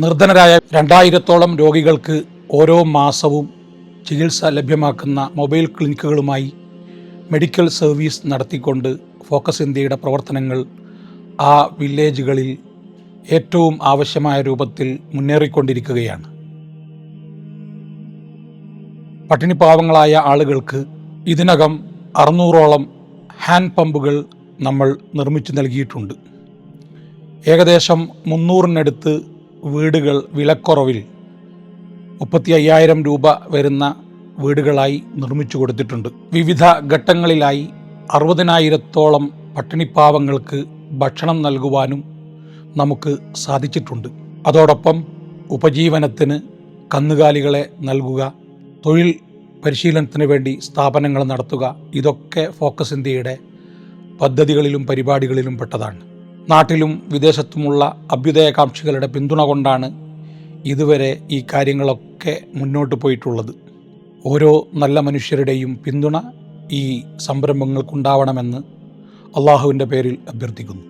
നിർധനരായ 2000-ഓളം രോഗികൾക്ക് ഓരോ മാസവും ചികിത്സ ലഭ്യമാക്കുന്ന മൊബൈൽ ക്ലിനിക്കുകളുമായി മെഡിക്കൽ സർവീസ് നടത്തിക്കൊണ്ട് ഫോക്കസ് ഇന്ത്യയുടെ പ്രവർത്തനങ്ങൾ ആ വില്ലേജുകളിൽ ഏറ്റവും ആവശ്യമായ രൂപത്തിൽ മുന്നേറിക്കൊണ്ടിരിക്കുകയാണ്. പട്ടിണിപ്പാവങ്ങളായ ആളുകൾക്ക് ഇതിനകം 600ഓളം ഹാൻഡ് പമ്പുകൾ നമ്മൾ നിർമ്മിച്ചു നൽകിയിട്ടുണ്ട്. ഏകദേശം 300-നടുത്ത് വീടുകൾ വിലക്കുറവിൽ 35,000 രൂപ വരുന്ന വീടുകളായി നിർമ്മിച്ചു കൊടുത്തിട്ടുണ്ട്. വിവിധ ഘട്ടങ്ങളിലായി 60,000-ഓളം പട്ടിണിപ്പാവങ്ങൾക്ക് ഭക്ഷണം നൽകുവാനും നമുക്ക് സാധിച്ചിട്ടുണ്ട്. അതോടൊപ്പം ഉപജീവനത്തിന് കന്നുകാലികളെ നൽകുക, തൊഴിൽ പരിശീലനത്തിന് വേണ്ടി സ്ഥാപനങ്ങൾ നടത്തുക, ഇതൊക്കെ ഫോക്കസ് ഇന്ത്യയുടെ പദ്ധതികളിലും പരിപാടികളിലും പെട്ടതാണ്. നാട്ടിലും വിദേശത്തുമുള്ള അഭ്യുദയകാംക്ഷികളുടെ പിന്തുണ കൊണ്ടാണ് ഇതുവരെ ഈ കാര്യങ്ങളൊക്കെ മുന്നോട്ട് പോയിട്ടുള്ളത്. ഓരോ നല്ല മനുഷ്യരുടെയും പിന്തുണ ഈ സംരംഭങ്ങൾക്കുണ്ടാവണമെന്ന് അള്ളാഹുവിൻ്റെ പേരിൽ അഭ്യർത്ഥിക്കുന്നു.